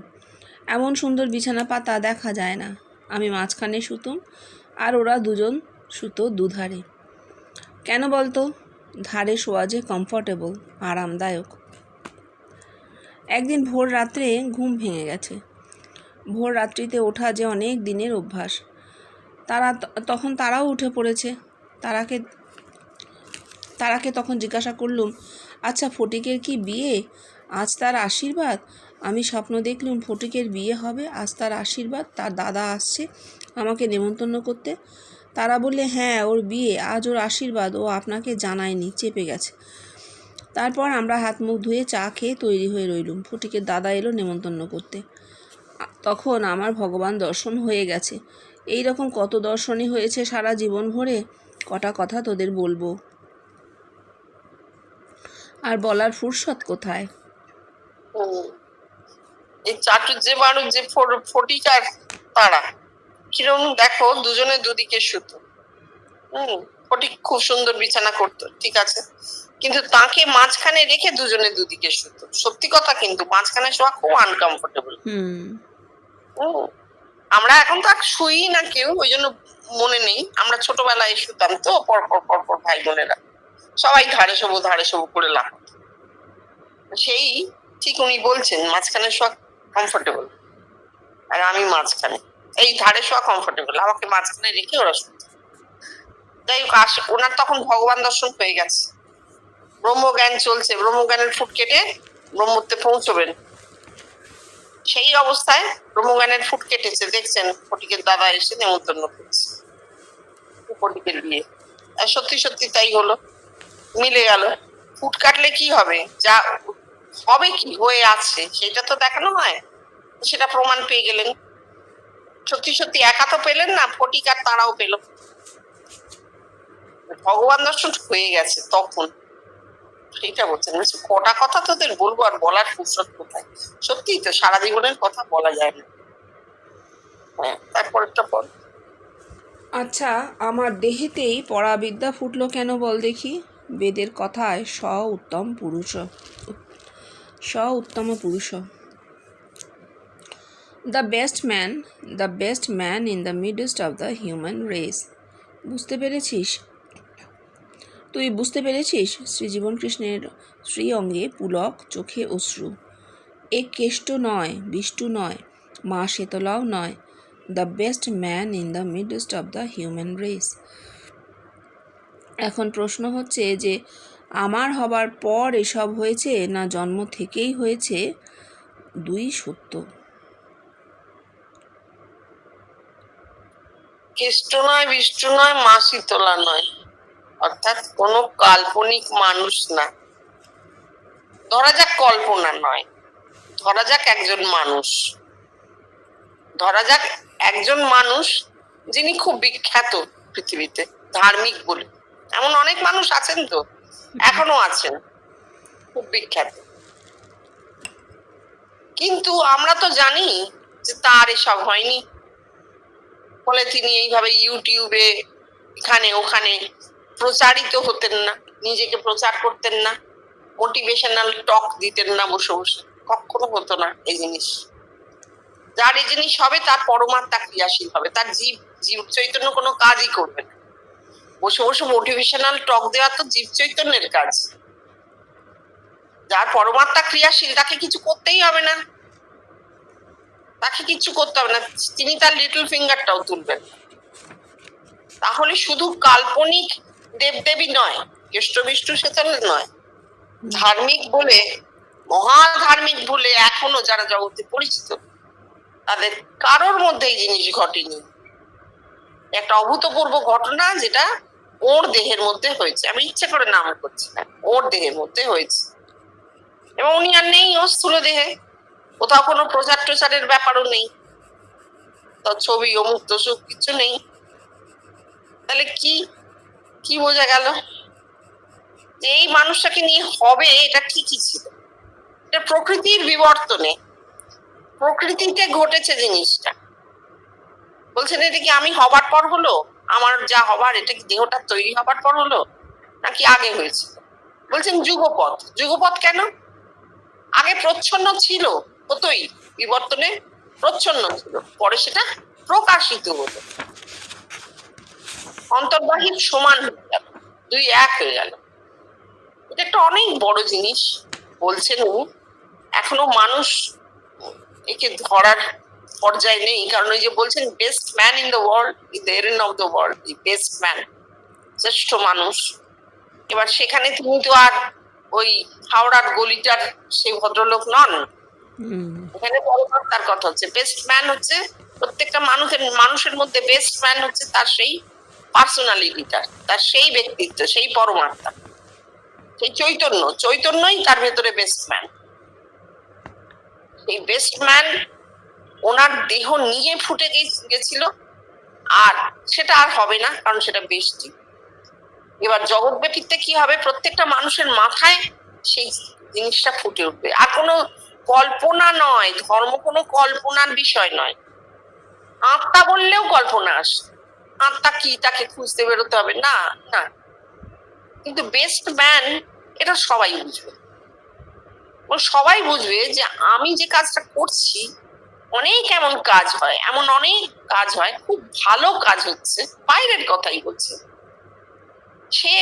এমন সুন্দর বিছানা পাতা দেখা যায় না। আমি মাঝখানে শুতুম, আর ওরা দুজন শুতো দুধারে। কেন বলতো? ধারে শোয়া যে কমফর্টেবল, আরামদায়ক। একদিন ভোর রাত্রে ঘুম ভেঙে গেছে। ভোর রাত্রিতে ওঠা যে অনেক দিনের অভ্যাস। তখন তারাও উঠে পড়েছে। তারাকে তখন জিজ্ঞাসা করলুম, আচ্ছা, ফটিকের কি বিয়ে? আজ তার আশীর্বাদ? আমি স্বপ্ন দেখলুম ফটিকের বিয়ে হবে, আজ তার আশীর্বাদ, তার দাদা আসছে আমাকে নেমন্তন্ন করতে। তারা বললে, হ্যাঁ, ওর বিয়ে, আজ ওর আশীর্বাদ, ও আপনাকে জানায়নি, চেপে গেছে। তারপর আমরা হাত মুখ ধুয়ে চা খেয়ে তৈরি হয়ে রইলুম। ফটিকের দাদা এলো নেমন্তন্ন করতে। তখন আমার ভগবান দর্শন হয়ে গেছে। এই রকম কত দর্শনই হয়েছে সারা জীবন ভরে, কটা কথা তোদের বলবো, আর বলার ফুরসত কোথায়। এই চাটুর্যে বাড়ুজ্যে ফটিক আর তারা কিরম দেখো, দুজনে দুদিকে শুতো। ফটিক খুব সুন্দর বিছানা করতো, ঠিক আছে, কিন্তু তাকে মাঝখানে রেখে দুজনে দুদিকে শুতো। সত্যি কথা, কিন্তু মাঝখানে শোয়া খুব আনকমফোর্টেবল। আমরা এখন তো শুই না কেউ, ওই জন্য মনে নেই। আমরা ছোটবেলায় শুতাম তো পরপর ভাই বোনেরা, সবাই ধারে শোবো করে লাভ। সেই ঠিক উনি বলছেন মাঝখানে শোয়া কমফোর্টেবল, আর আমি মাঝখানে। এই ধারে শোয়া কমফোর্টেবল, আমাকে মাঝখানে রেখে ওরা শুনতে। যাই হোক, ওনার তখন ভগবান দর্শন হয়ে গেছে, ব্রহ্মজ্ঞান চলছে, ব্রহ্মজ্ঞানের ফুট কেটে ব্রহ্মত্বে পৌঁছবেন। সেই অবস্থায় ব্রহ্মজ্ঞানের ফুট কেটেছে, দেখছেন ফটিকের দাদা এসে নেমন্তন্ন করছে ফটিকের বিয়ে। আর সত্যি তাই হলো, মিলে গেল। ফুট কাটলে কি হবে, যা হবে কি হয়ে আছে সেটা তো দেখানো হয়, সেটা প্রমাণ পেয়ে গেলেন। সত্যি একা তো পেলেন না, ফটিক আর তারাও পেল। ভগবান দর্শন হয়ে গেছে তখন। সেইটা বলছেন, কটা কথা তোদের বলবো, আর বলার ফুরসত কোথায়। সত্যি তো, সারা জীবনের কথা বলা যায় না। তারপরটা পর। আচ্ছা, আমার দেহেতেই পরাবিদ্যা ফুটলো কেন বল দেখি। বেদের কথায় উত্তম পুরুষ, the best man in the midst of the human race. তুই বুঝতে পেরেছিস? শ্রীজীবন কৃষ্ণের শ্রী অঙ্গে পুলক, চোখে অশ্রু। এ কেষ্ট নয়, বিষ্টু নয়, মা শেতলাও নয়। The best man in the midst of the human race. এখন প্রশ্ন হচ্ছে যে, আমার হবার পর এসব হয়েছে, না জন্ম থেকেই হয়েছে? দুই সত্য। কেষ্ট নয়, বিষ্টু নয়, মা শীতলা নয়, অর্থাৎ কোনো কাল্পনিক মানুষ না। ধরা যাক কল্পনা নয়, ধরা যাক একজন মানুষ যিনি খুব বিখ্যাত পৃথিবীতে, ধার্মিক বলে। এমন অনেক মানুষ আছেন তো, এখনো আছেন, খুব বিখ্যাত। কিন্তু আমরা তো জানি যে তার এসব হয়নি, ফলে তিনি এইভাবে ইউটিউবে এখানে ওখানে প্রচারিত হতেন না, নিজেকে প্রচার করতেন না, মোটিভেশনাল টক দিতেন না বসে বসে, কখনো হতো না এই জিনিস। যার এই জিনিস হবে তার পরমাত্মা ক্রিয়াশীল হবে, তার জীব চৈতন্য কোনো কাজই করবে না। বসে বসে মোটিভেশনাল টক দেওয়া তো জীব চৈতন্যের কাজ। যার পরমাত্মা ক্রিয়াশীল তাকে কিছু করতেই হবে না, তিনি তার লিটল ফিঙ্গারটাও তুলবেন। তাহলে শুধু কাল্পনিক দেবদেবী নয়, কেষ্ট বিষ্টু সেতলে নয়, ধার্মিক বলে, মহাধার্মিক বলে এখনো যারা জগতে পরিচিত, তাদের কারোর মধ্যে এই জিনিস ঘটেনি। একটা অভূতপূর্ব ঘটনা, যেটা ওর দেহের মধ্যে হয়েছে। আমি ইচ্ছে করে নাম করছি না, ওর দেহের মধ্যে হয়েছে। এবং উনি আর নেই ও স্থূল দেহে, কোথাও কোনো প্রচার টোচারের ব্যাপারও নেই, ছবি অমুক তসুক কিছু নেই। তাহলে কি বোঝা গেল? যে এই মানুষটাকে নিয়ে হবে, এটা ঠিকই ছিল। এটা প্রকৃতির বিবর্তনে, প্রকৃতিতে ঘটেছে জিনিসটা। বলছেন এটা কি আমি হবার পর হলো, আমার যা হবার এটা কি দেহটা তৈরি হবার পর হলো নাকি আগে হয়েছে? বলছেন যুগপৎ। যুগপৎ কেন? আগে প্রচ্ছন্ন ছিল, হতোই, বিবর্তনে প্রচ্ছন্ন ছিল, পরে সেটা প্রকাশিত হলো, অন্তর্বাহিক সমান হয়ে গেল, দুই এক হয়ে গেল। এটা একটা অনেক বড় জিনিস বলছেন উনি। এখনো মানুষ একে ধরার পর্যায়ে নেই, কারণ ওই যে বলছেন best man in the world, the এরেন of the world, the best man, শ্রেষ্ঠ মানুষ। এবার সেখানে তুমি তো আর ওই হাওড়ার গলিটার সেই ভদ্রলোক নন। এখানে বড় তার কথা হচ্ছে বেস্ট ম্যান হচ্ছে প্রত্যেকটা মানুষের মধ্যে বেস্ট ম্যান হচ্ছে তার সেই পার্সোনালিটিটা, তার সেই ব্যক্তিত্ব, সেই পরমাত্মা, সেই চৈতন্যই তার ভেতরে বেস্ট ম্যান। এই বেস্ট ম্যান ওনার দেহ নিয়ে ফুটে গেছিল, আর সেটা আর হবে না, কারণ সেটা বেশটি। এবার জগৎব্যাপীতে কি হবে, প্রত্যেকটা মানুষের মাথায় সেই জিনিসটা ফুটে উঠবে। আর কোনো কল্পনা নয়, ধর্ম কোনো কল্পনার বিষয় নয়। আত্মা বললেও কল্পনা আসে, আত্মা কি তাকে খুঁজতে বেরোতে হবে না, না। কিন্তু বেস্ট ম্যান এটা সবাই বুঝবে, সবাই বুঝবে যে আমি যে কাজটা করছি, অনেক এমন কাজ হয়, এমন অনেক কাজ হয়, খুব ভালো কাজ হচ্ছে, বাইরের কথাই বলছে, সে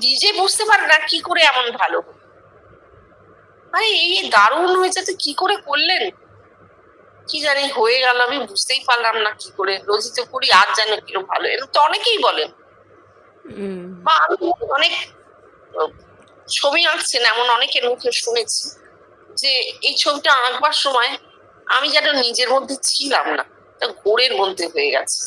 নিজে বুঝতে পারে না কি করে এমন ভালো। আরে এই দারুণ হয়েছে, তো কি করে করলেন, কি জানি হয়ে গেল, আমি বুঝতেই পারলাম না কি করে, রোজই তো করি, আর জানো কিরকম ভালো, এরকম তো অনেকেই বলেন। বা আমি অনেক ছবি আঁকছেন এমন অনেকের মুখে শুনেছি যে এই ছবিটা আঁকবার সময় আমি যেন নিজের মধ্যে ছিলাম না, তা ঘোরের মধ্যে হয়ে গেছে।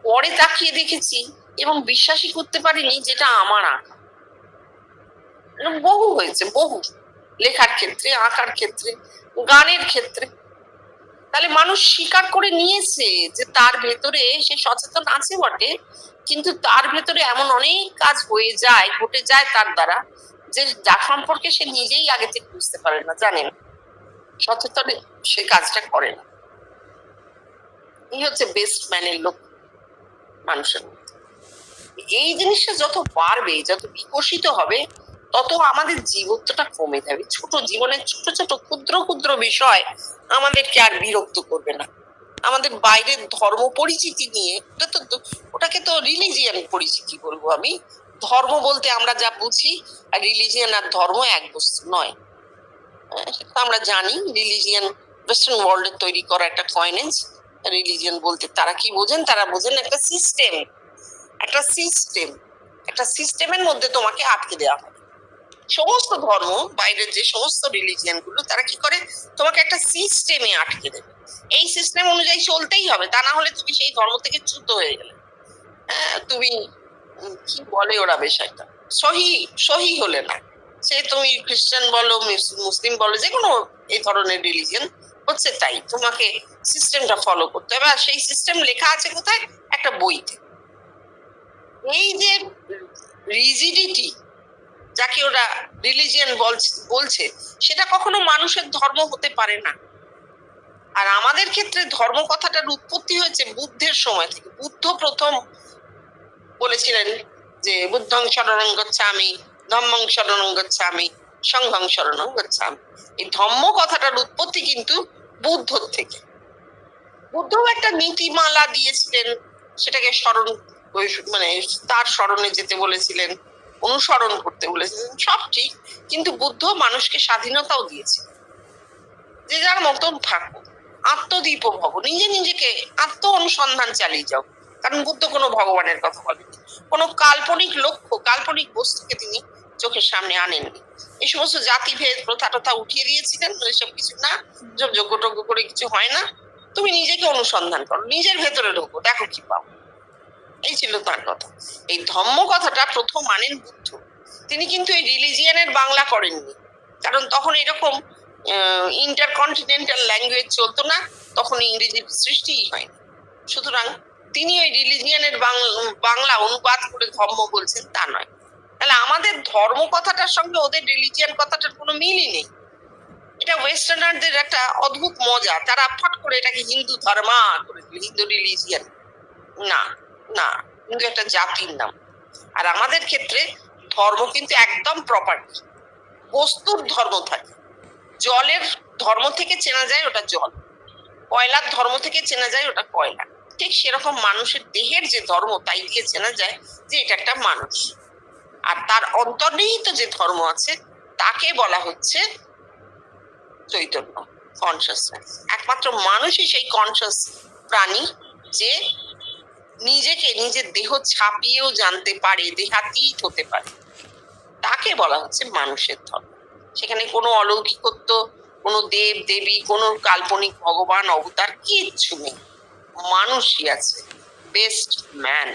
পরে তাকিয়ে দেখেছি এবং বিশ্বাসই করতে পারিনি যেটা আমার আঁকা। বহু হয়েছে, বহু, লেখার ক্ষেত্রে, আঁকার ক্ষেত্রে, গানের ক্ষেত্রে। তাহলে মানুষ স্বীকার করে নিয়েছে যে তার ভেতরে সে সচেতন আছে বটে, কিন্তু তার ভেতরে এমন অনেক কাজ হয়ে যায়, ঘটে যায় তার দ্বারা, যে যা সম্পর্কে সে নিজেই আগে থেকে বুঝতে পারে না, জানেন, সচেতন সে কাজটা করে না। এই হচ্ছে বেস্ট ম্যানের লোক মানুষের মধ্যে। এই জিনিসটা যত বাড়বে, যত বিকশিত হবে, তত আমাদের জীবত্বটা কমে যাবে। ছোট জীবনের ছোট ছোট ক্ষুদ্র ক্ষুদ্র বিষয় আমাদেরকে আর বিরক্ত করবে না। আমাদের বাইরের ধর্ম পরিচিতি নিয়ে, ওটাকে তো রিলিজিয়ান পরিচিতি বলবো আমি। ধর্ম বলতে আমরা যা বুঝি, আর রিলিজিয়ান আর ধর্ম এক বস্তু নয়, সেটা আমরা জানি। রিলিজিয়ান ওয়েস্টার্ন ওয়ার্ল্ডের তৈরি করা একটা কয়েনেজ। রিলিজিয়ান বলতে তারা কি বোঝেন, তারা বোঝেন একটা সিস্টেম, একটা সিস্টেমের মধ্যে তোমাকে আটকে দেওয়া হবে। সমস্ত ধর্ম, বাইরের যে সমস্ত রিলিজিয়ান গুলো, তারা কি করে, তোমাকে একটা সিস্টেমে আটকে দেবে। এই সিস্টেম অনুযায়ী চলতেই হবে, তা না হলে তুমি সেই ধর্ম থেকে চ্যুত হয়ে গেলে, তুমি কি বলে ওরা বিষয়টা, সহি হলে না। সে তুমি খ্রিস্টান বলো, মুসলিম বলো, যে কোনো এই ধরনের রিলিজিয়ান হচ্ছে তাই, তোমাকে সিস্টেমটা ফলো করতে হবে। আর সেই সিস্টেম লেখা আছে কোথায়? একটা বইতে। এই যে রিজিডিটি যাকে ওরা রিলিজিয়ান বলছে, সেটা কখনো মানুষের ধর্ম হতে পারে না। আর আমাদের ক্ষেত্রে ধর্ম কথাটার উৎপত্তি হয়েছে বুদ্ধের সময় থেকে। বুদ্ধ প্রথম বলেছিলেন যে বুদ্ধং শরণং গচ্ছামি, ধম্মং শরণং গচ্ছামি, সংঘং শরণং গচ্ছামি। এই ধম্ম কথাটার উৎপত্তি কিন্তু বুদ্ধর থেকে। বুদ্ধ একটা নীতিমালা দিয়েছিলেন, সেটাকে স্মরণ, মানে তার স্মরণে যেতে বলেছিলেন, অনুসরণ করতে বলেছিলেন, সব ঠিক। কিন্তু বুদ্ধ মানুষকে স্বাধীনতাও দিয়েছে, যে যার মতন থাকো, আত্মদীপ ভব, নিজেকে আত্ম অনুসন্ধান চালিয়ে যাও। কারণ বুদ্ধ কোনো ভগবানের কথা বলেনি, কোনো কাল্পনিক লক্ষ্য, কাল্পনিক বস্তুকে তিনি চোখের সামনে আনেননি। এই সমস্ত জাতিভেদ প্রথা টথা উঠিয়ে দিয়েছিলেন, এসব কিছু না, সব যোগ্য টোগ্য করে কিছু হয় না, তুমি নিজেকে অনুসন্ধান করো, নিজের ভেতরে ঢোকো, দেখো কি পাও। এই ছিল তার কথা। এই ধম্ম কথাটা প্রথম আনেন বুদ্ধ। তিনি কিন্তু এই রিলিজিয়ানের বাংলা করেননি, কারণ তখন এরকম ইন্টারকন্টিনেন্টাল ল্যাঙ্গুয়েজ চলতো না, তখন ইংরেজির সৃষ্টিই হয়নি। সুতরাং তিনি ওই রিলিজিয়ানের বাংলা অনুবাদ করে ধর্ম বলছেন, তা নয়। তাহলে আমাদের ধর্ম কথাটার সঙ্গে ওদের রিলিজিয়ান কথাটার কোনো মিলই নেই। এটা ওয়েস্টার্নারদের একটা অদ্ভুত মজা, তারা ফট করে এটাকে হিন্দু ধর্মা করে দিল, হিন্দু রিলিজিয়ান। না না, হিন্দু একটা জাতির নাম। আর আমাদের ক্ষেত্রে ধর্ম কিন্তু একদম প্রপার্টি, বস্তুর ধর্ম থাকে। জলের ধর্ম থেকে চেনা যায় ওটা জল, কয়লার ধর্ম থেকে চেনা যায় ওটা কয়লা। ঠিক সেরকম মানুষের দেহের যে ধর্ম, তাই দিয়ে চেনা যায় যে এটা একটা মানুষ। আর তার অন্তর্নিহিত যে ধর্ম আছে তাকে বলা হচ্ছে চৈতন্য, কনসাসনেস। একমাত্র মানুষই সেই কনসাস প্রাণী যে নিজেকে নিজের দেহ ছাপিয়েও জানতে পারে, দেহাতীত হতে পারে, তাকে বলা হচ্ছে মানুষের ধর্ম। সেখানে কোনো অলৌকিকত্ব, কোনো দেব দেবী, কোনো কাল্পনিক ভগবান অবতার কিচ্ছু নেই, মানুষই আছে, বেস্ট ম্যান।